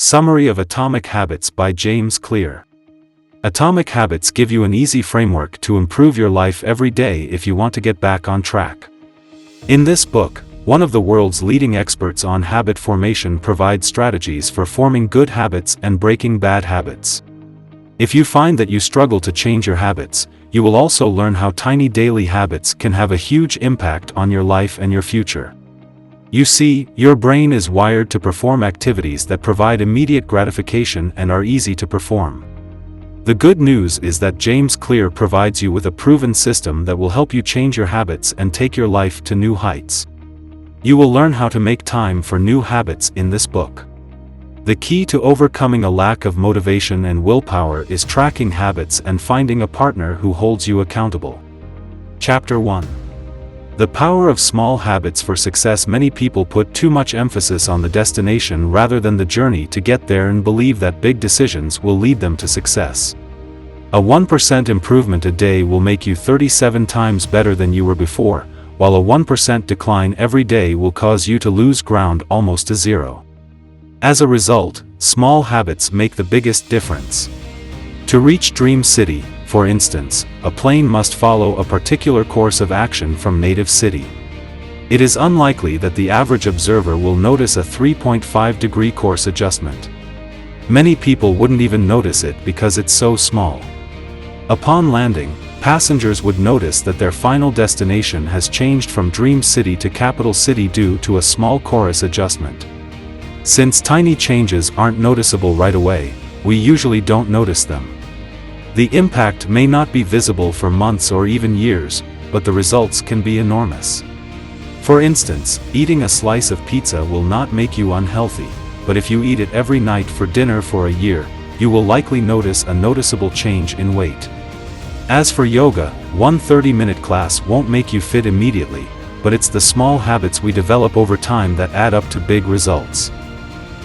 Summary of Atomic Habits by James Clear. Atomic Habits give you an easy framework to improve your life every day if you want to get back on track. In this book, one of the world's leading experts on habit formation provides strategies for forming good habits and breaking bad habits. If you find that you struggle to change your habits, you will also learn how tiny daily habits can have a huge impact on your life and your future. You see, your brain is wired to perform activities that provide immediate gratification and are easy to perform. The good news is that James Clear provides you with a proven system that will help you change your habits and take your life to new heights. You will learn how to make time for new habits in this book. The key to overcoming a lack of motivation and willpower is tracking habits and finding a partner who holds you accountable. Chapter 1. The Power of Small Habits for Success. Many people put too much emphasis on the destination rather than the journey to get there and believe that big decisions will lead them to success. A 1% improvement a day will make you 37 times better than you were before, while a 1% decline every day will cause you to lose ground almost to zero. As a result, small habits make the biggest difference. To reach Dream City, for instance, a plane must follow a particular course of action from native city. It is unlikely that the average observer will notice a 3.5-degree course adjustment. Many people wouldn't even notice it because it's so small. Upon landing, passengers would notice that their final destination has changed from Dream City to Capital City due to a small course adjustment. Since tiny changes aren't noticeable right away, we usually don't notice them. The impact may not be visible for months or even years, but the results can be enormous. For instance, eating a slice of pizza will not make you unhealthy, but if you eat it every night for dinner for a year, you will likely notice a noticeable change in weight. As for yoga, one 30-minute class won't make you fit immediately, but it's the small habits we develop over time that add up to big results.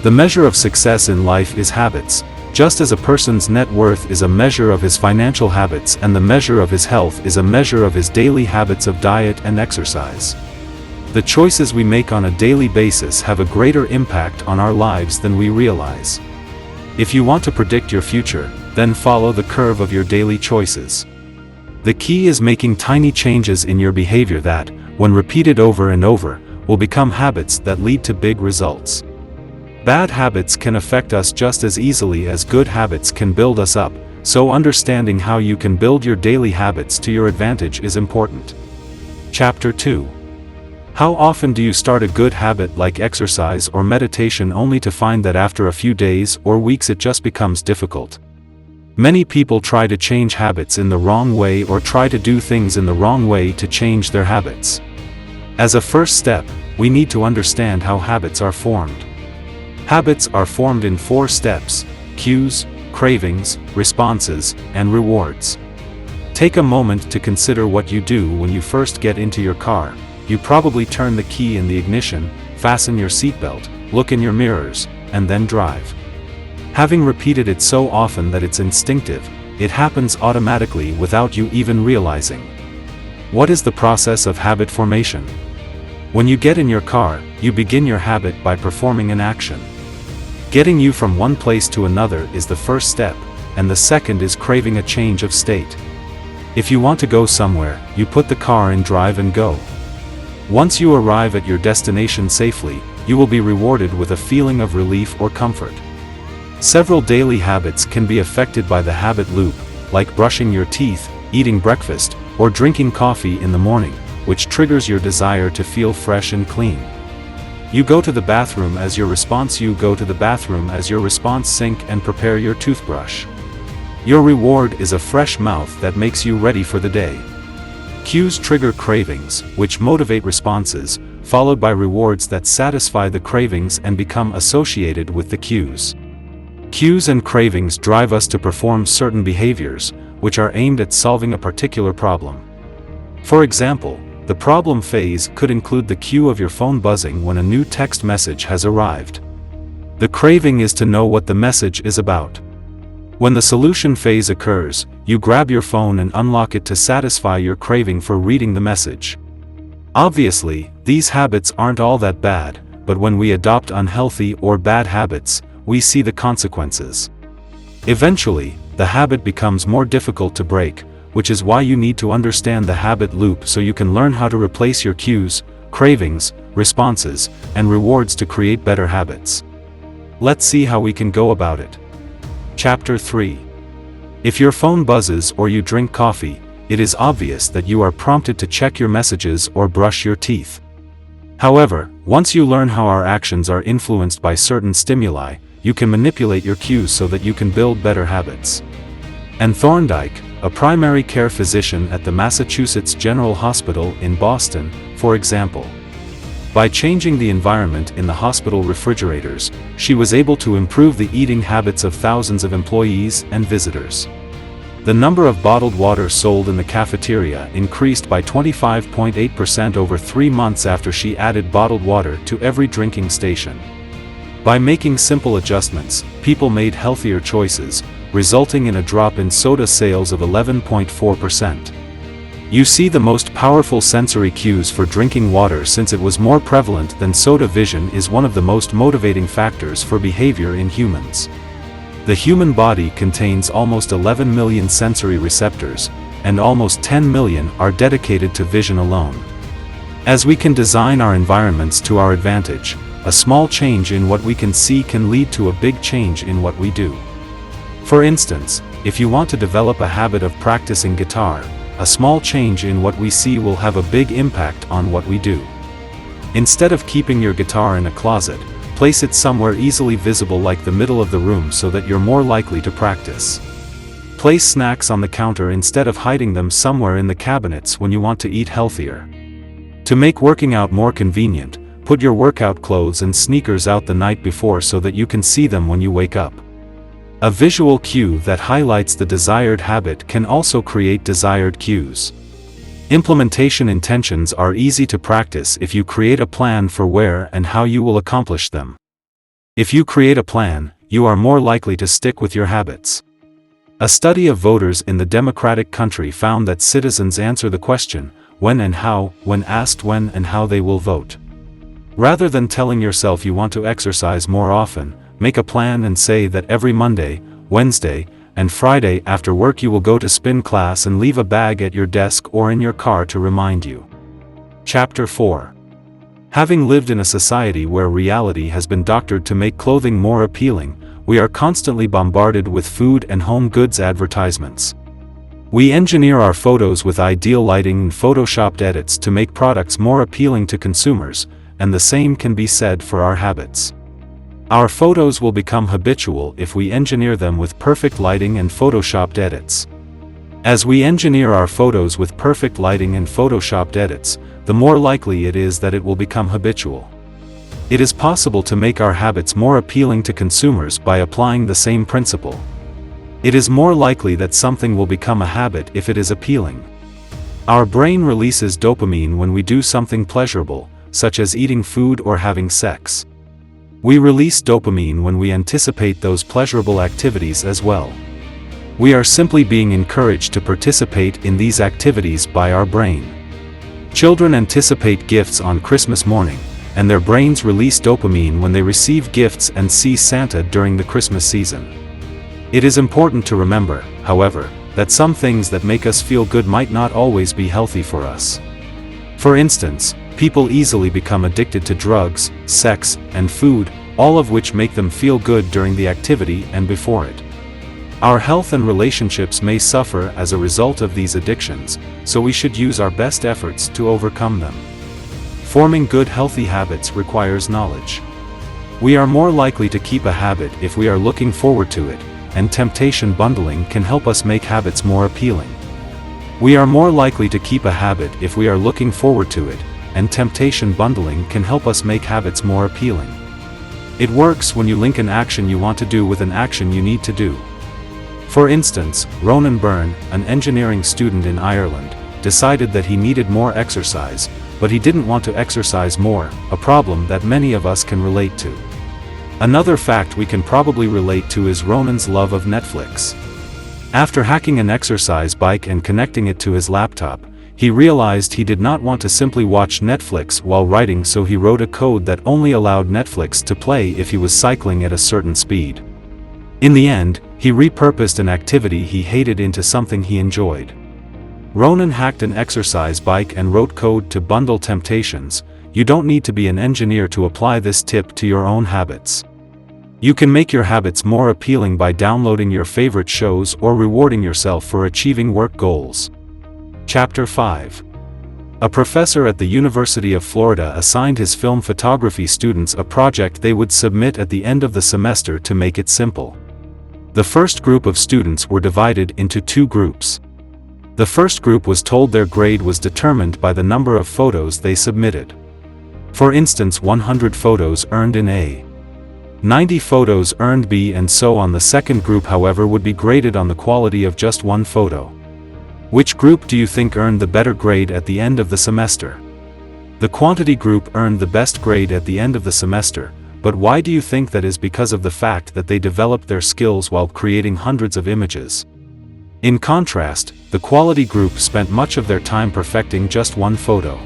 The measure of success in life is habits. Just as a person's net worth is a measure of his financial habits and the measure of his health is a measure of his daily habits of diet and exercise. The choices we make on a daily basis have a greater impact on our lives than we realize. If you want to predict your future, then follow the curve of your daily choices. The key is making tiny changes in your behavior that, when repeated over and over, will become habits that lead to big results. Bad habits can affect us just as easily as good habits can build us up, so understanding how you can build your daily habits to your advantage is important. Chapter 2. How often do you start a good habit like exercise or meditation only to find that after a few days or weeks it just becomes difficult? Many people try to change habits in the wrong way or try to do things in the wrong way to change their habits. As a first step, we need to understand how habits are formed. Habits are formed in 4 steps: cues, cravings, responses, and rewards. Take a moment to consider what you do when you first get into your car. You probably turn the key in the ignition, fasten your seatbelt, look in your mirrors, and then drive. Having repeated it so often that it's instinctive, it happens automatically without you even realizing. What is the process of habit formation? When you get in your car, you begin your habit by performing an action. Getting you from one place to another is the first step, and the second is craving a change of state. If you want to go somewhere, you put the car in drive and go. Once you arrive at your destination safely, you will be rewarded with a feeling of relief or comfort. Several daily habits can be affected by the habit loop, like brushing your teeth, eating breakfast, or drinking coffee in the morning, which triggers your desire to feel fresh and clean. You go to the bathroom as your response. You go to the bathroom as your response. Sink and prepare your toothbrush. Your reward is a fresh mouth that makes you ready for the day. Cues trigger cravings, which motivate responses, followed by rewards that satisfy the cravings and become associated with the cues. Cues and cravings drive us to perform certain behaviors, which are aimed at solving a particular problem. For example, the problem phase could include the cue of your phone buzzing when a new text message has arrived. The craving is to know what the message is about. When the solution phase occurs, you grab your phone and unlock it to satisfy your craving for reading the message. Obviously, these habits aren't all that bad, but when we adopt unhealthy or bad habits, we see the consequences. Eventually, the habit becomes more difficult to break, which is why you need to understand the habit loop so you can learn how to replace your cues, cravings, responses, and rewards to create better habits. Let's see how we can go about it. Chapter 3. If your phone buzzes or you drink coffee, it is obvious that you are prompted to check your messages or brush your teeth. However, once you learn how our actions are influenced by certain stimuli, you can manipulate your cues so that you can build better habits. Anne Thorndike, a primary care physician at the Massachusetts General Hospital in Boston, for example. By changing the environment in the hospital refrigerators, she was able to improve the eating habits of thousands of employees and visitors. The number of bottled water sold in the cafeteria increased by 25.8% over 3 months after she added bottled water to every drinking station. By making simple adjustments, people made healthier choices, resulting in a drop in soda sales of 11.4%. You see, the most powerful sensory cues for drinking water, since it was more prevalent than soda. Vision is one of the most motivating factors for behavior in humans. The human body contains almost 11 million sensory receptors, and almost 10 million are dedicated to vision alone. As we can design our environments to our advantage, a small change in what we can see can lead to a big change in what we do. For instance, if you want to develop a habit of practicing guitar, a small change in what we see will have a big impact on what we do. Instead of keeping your guitar in a closet, place it somewhere easily visible like the middle of the room so that you're more likely to practice. Place snacks on the counter instead of hiding them somewhere in the cabinets when you want to eat healthier. To make working out more convenient, put your workout clothes and sneakers out the night before so that you can see them when you wake up. A visual cue that highlights the desired habit can also create desired cues. Implementation intentions are easy to practice if you create a plan for where and how you will accomplish them. If you create a plan, you are more likely to stick with your habits. A study of voters in the Democratic country found that citizens answer the question, when and how, when asked when and how they will vote. Rather than telling yourself you want to exercise more often, make a plan and say that every Monday, Wednesday, and Friday after work you will go to spin class and leave a bag at your desk or in your car to remind you. Chapter 4. Having lived in a society where reality has been doctored to make clothing more appealing, we are constantly bombarded with food and home goods advertisements. We engineer our photos with ideal lighting and photoshopped edits to make products more appealing to consumers, and the same can be said for our habits. Our photos will become habitual if we engineer them with perfect lighting and photoshopped edits. As we engineer our photos with perfect lighting and photoshopped edits, the more likely it is that it will become habitual. It is possible to make our habits more appealing to consumers by applying the same principle. It is more likely that something will become a habit if it is appealing. Our brain releases dopamine when we do something pleasurable, such as eating food or having sex. We release dopamine when we anticipate those pleasurable activities as well. We are simply being encouraged to participate in these activities by our brain. Children anticipate gifts on Christmas morning, and their brains release dopamine when they receive gifts and see Santa during the Christmas season. It is important to remember, however, that some things that make us feel good might not always be healthy for us. For instance, people easily become addicted to drugs, sex, and food, all of which make them feel good during the activity and before it. Our health and relationships may suffer as a result of these addictions, so we should use our best efforts to overcome them. Forming good healthy habits requires knowledge. We are more likely to keep a habit if we are looking forward to it, and temptation bundling can help us make habits more appealing. We are more likely to keep a habit if we are looking forward to it, and temptation bundling can help us make habits more appealing. It works when you link an action you want to do with an action you need to do. For instance, Ronan Byrne, an engineering student in Ireland, decided that he needed more exercise, but he didn't want to exercise more, a problem that many of us can relate to. Another fact we can probably relate to is Ronan's love of Netflix. After hacking an exercise bike and connecting it to his laptop, he realized he did not want to simply watch Netflix while writing, so he wrote a code that only allowed Netflix to play if he was cycling at a certain speed. In the end, he repurposed an activity he hated into something he enjoyed. Ronan hacked an exercise bike and wrote code to bundle temptations. You don't need to be an engineer to apply this tip to your own habits. You can make your habits more appealing by downloading your favorite shows or rewarding yourself for achieving work goals. Chapter 5. A professor at the University of Florida assigned his film photography students a project they would submit at the end of the semester to make it simple. The first group of students were divided into two groups. The first group was told their grade was determined by the number of photos they submitted. For instance, 100 photos earned an A. 90 photos earned B, and so on. The second group, however, would be graded on the quality of just one photo. Which group do you think earned the better grade at the end of the semester? The quantity group earned the best grade at the end of the semester, but why do you think that is? Because of the fact that they developed their skills while creating hundreds of images. In contrast, the quality group spent much of their time perfecting just one photo.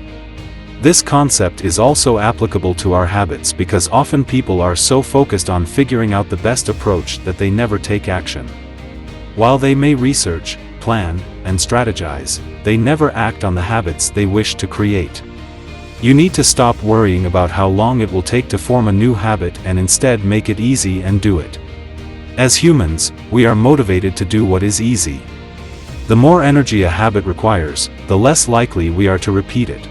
This concept is also applicable to our habits, because often people are so focused on figuring out the best approach that they never take action. While they may research, plan, and strategize, they never act on the habits they wish to create. You need to stop worrying about how long it will take to form a new habit and instead make it easy and do it. As humans, we are motivated to do what is easy. The more energy a habit requires, the less likely we are to repeat it.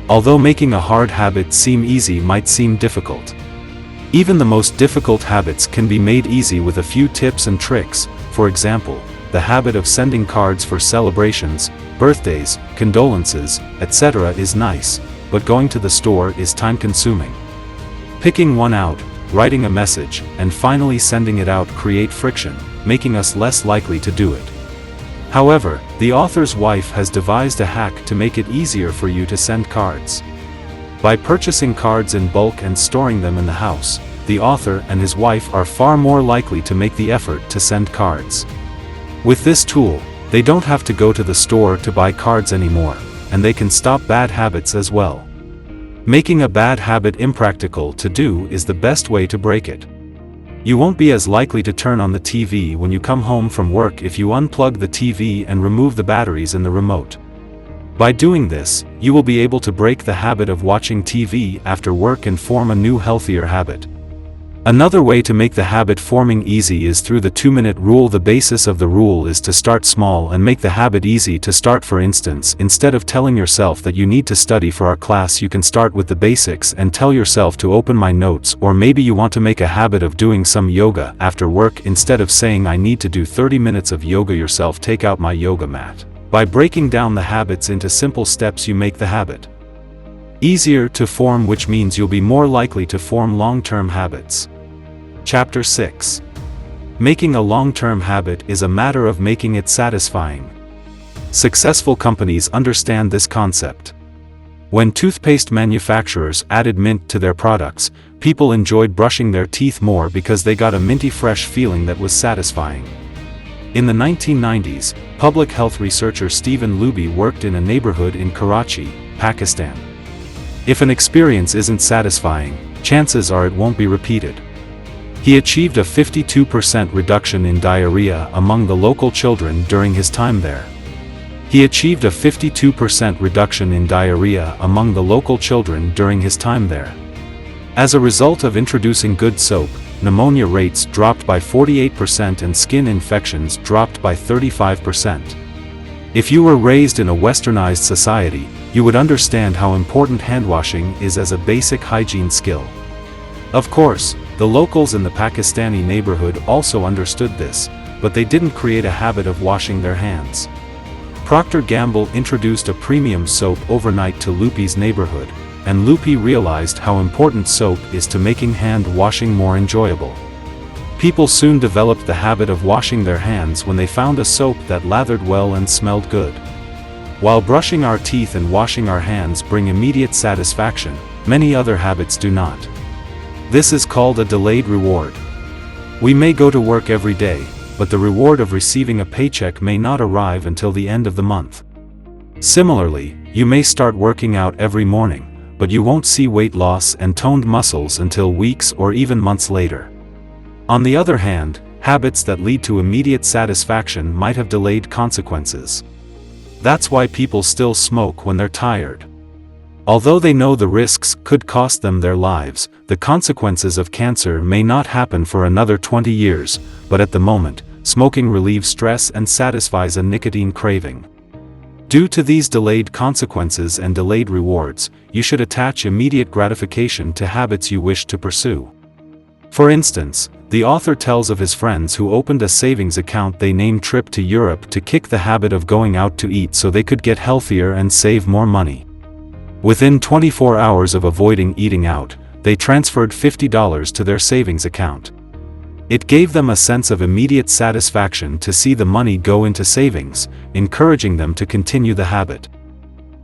Although making a hard habit seem easy might seem difficult. Even the most difficult habits can be made easy with a few tips and tricks. For example, the habit of sending cards for celebrations, birthdays, condolences, etc. is nice, but going to the store is time-consuming. Picking one out, writing a message, and finally sending it out create friction, making us less likely to do it. However, the author's wife has devised a hack to make it easier for you to send cards. By purchasing cards in bulk and storing them in the house, the author and his wife are far more likely to make the effort to send cards. With this tool, they don't have to go to the store to buy cards anymore, and they can stop bad habits as well. Making a bad habit impractical to do is the best way to break it. You won't be as likely to turn on the TV when you come home from work if you unplug the TV and remove the batteries in the remote. By doing this, you will be able to break the habit of watching TV after work and form a new, healthier habit. Another way to make the habit forming easy is through the 2-minute rule. The basis of the rule is to start small and make the habit easy to start. For instance, instead of telling yourself that you need to study for our class, you can start with the basics and tell yourself to open my notes. Or maybe you want to make a habit of doing some yoga after work. Instead of saying I need to do 30 minutes of yoga yourself, take out my yoga mat. By breaking down the habits into simple steps, you make the habit easier to form, which means you'll be more likely to form long-term habits. Chapter 6. Making a long-term habit is a matter of making it satisfying. Successful companies understand this concept. When toothpaste manufacturers added mint to their products, people enjoyed brushing their teeth more because they got a minty fresh feeling that was satisfying. In the 1990s, public health researcher Stephen Luby worked in a neighborhood in Karachi, Pakistan. If an experience isn't satisfying, chances are it won't be repeated. He achieved a 52% reduction in diarrhea among the local children during his time there. He achieved a 52% reduction in diarrhea among the local children during his time there. As a result of introducing good soap, pneumonia rates dropped by 48% and skin infections dropped by 35%. If you were raised in a westernized society, you would understand how important hand-washing is as a basic hygiene skill. Of course, the locals in the Pakistani neighborhood also understood this, but they didn't create a habit of washing their hands. Procter & Gamble introduced a premium soap overnight to Lupi's neighborhood, and Lupi realized how important soap is to making hand-washing more enjoyable. People soon developed the habit of washing their hands when they found a soap that lathered well and smelled good. While brushing our teeth and washing our hands bring immediate satisfaction, many other habits do not. This is called a delayed reward. We may go to work every day, but the reward of receiving a paycheck may not arrive until the end of the month. Similarly, you may start working out every morning, but you won't see weight loss and toned muscles until weeks or even months later. On the other hand, habits that lead to immediate satisfaction might have delayed consequences. That's why people still smoke when they're tired. Although they know the risks could cost them their lives, the consequences of cancer may not happen for another 20 years, but at the moment, smoking relieves stress and satisfies a nicotine craving. Due to these delayed consequences and delayed rewards, you should attach immediate gratification to habits you wish to pursue. For instance, the author tells of his friends who opened a savings account they named Trip to Europe to kick the habit of going out to eat so they could get healthier and save more money. Within 24 hours of avoiding eating out, they transferred $50 to their savings account. It gave them a sense of immediate satisfaction to see the money go into savings, encouraging them to continue the habit.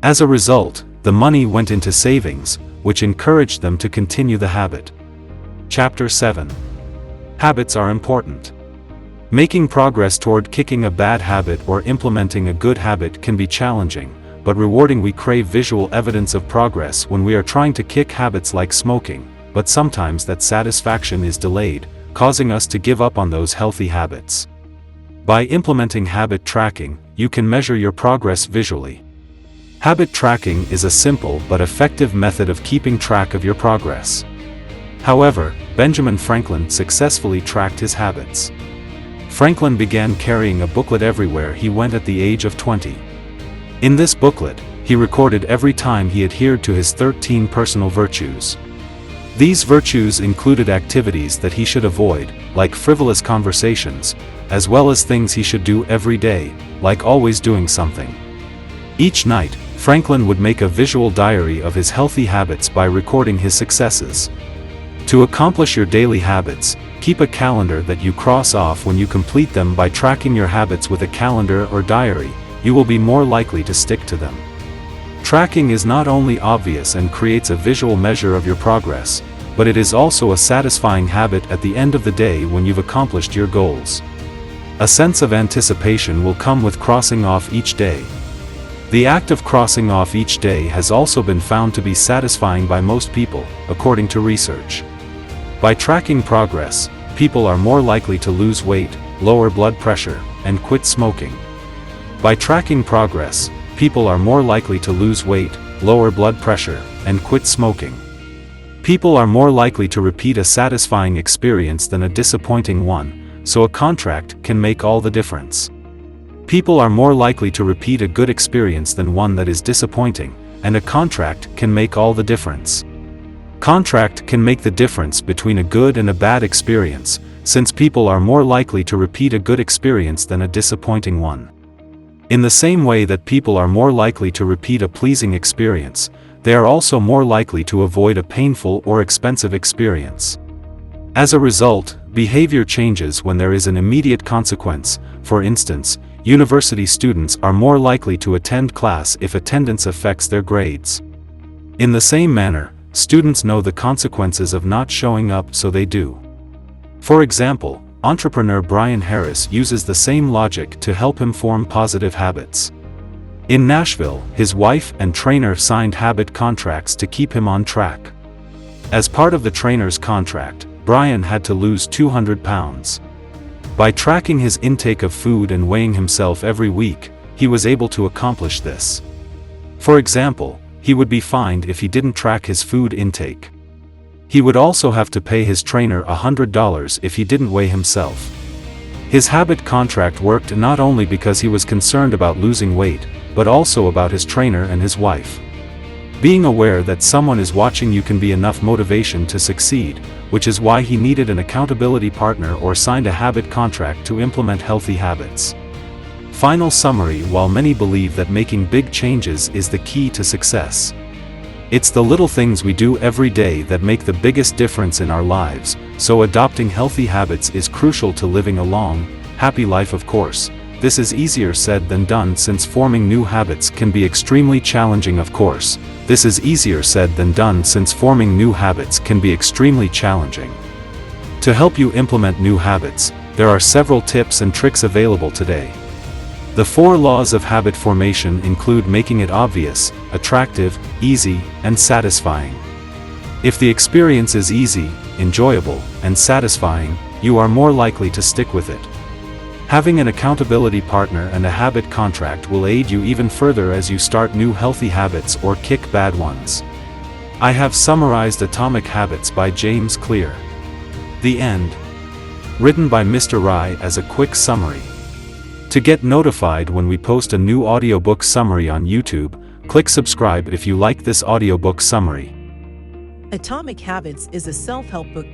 As a result, the money went into savings, which encouraged them to continue the habit. Chapter 7. Habits are important. Making progress toward kicking a bad habit or implementing a good habit can be challenging, but rewarding. We crave visual evidence of progress when we are trying to kick habits like smoking, but sometimes that satisfaction is delayed, causing us to give up on those healthy habits. By implementing habit tracking, you can measure your progress visually. Habit tracking is a simple but effective method of keeping track of your progress. However, Benjamin Franklin successfully tracked his habits. Franklin began carrying a booklet everywhere he went at the age of 20. In this booklet, he recorded every time he adhered to his 13 personal virtues. These virtues included activities that he should avoid, like frivolous conversations, as well as things he should do every day, like always doing something. Each night, Franklin would make a visual diary of his healthy habits by recording his successes. To accomplish your daily habits, keep a calendar that you cross off when you complete them. By tracking your habits with a calendar or diary, you will be more likely to stick to them. Tracking is not only obvious and creates a visual measure of your progress, but it is also a satisfying habit at the end of the day when you've accomplished your goals. A sense of anticipation will come with crossing off each day. The act of crossing off each day has also been found to be satisfying by most people, according to research. By tracking progress, people are more likely to lose weight, lower blood pressure, and quit smoking. By tracking progress, people are more likely to lose weight, lower blood pressure, and quit smoking. People are more likely to repeat a satisfying experience than a disappointing one, so a contract can make all the difference. People are more likely to repeat a good experience than one that is disappointing, and a contract can make all the difference. Contract can make the difference between a good and a bad experience, since people are more likely to repeat a good experience than a disappointing one. In the same way that people are more likely to repeat a pleasing experience, they are also more likely to avoid a painful or expensive experience. As a result, behavior changes when there is an immediate consequence. For instance, university students are more likely to attend class if attendance affects their grades. In the same manner, students know the consequences of not showing up, so they do. For example, entrepreneur Brian Harris uses the same logic to help him form positive habits. In Nashville, his wife and trainer signed habit contracts to keep him on track. As part of the trainer's contract, Brian had to lose 200 pounds. By tracking his intake of food and weighing himself every week, he was able to accomplish this. For example, he would be fined if he didn't track his food intake. He would also have to pay his trainer $100 if he didn't weigh himself. His habit contract worked not only because he was concerned about losing weight, but also about his trainer and his wife. Being aware that someone is watching you can be enough motivation to succeed, which is why he needed an accountability partner or signed a habit contract to implement healthy habits. Final summary: while many believe that making big changes is the key to success, it's the little things we do every day that make the biggest difference in our lives, so adopting healthy habits is crucial to living a long, happy life. Of course, this is easier said than done, since forming new habits can be extremely challenging. To help you implement new habits, there are several tips and tricks available today. The 4 laws of habit formation include making it obvious, attractive, easy, and satisfying. If the experience is easy, enjoyable, and satisfying, you are more likely to stick with it. Having an accountability partner and a habit contract will aid you even further as you start new healthy habits or kick bad ones. I have summarized Atomic Habits by James Clear. The end. Written by Mr. Rai as a quick summary. To get notified when we post a new audiobook summary on YouTube, click subscribe if you like this audiobook summary. Atomic Habits is a self-help book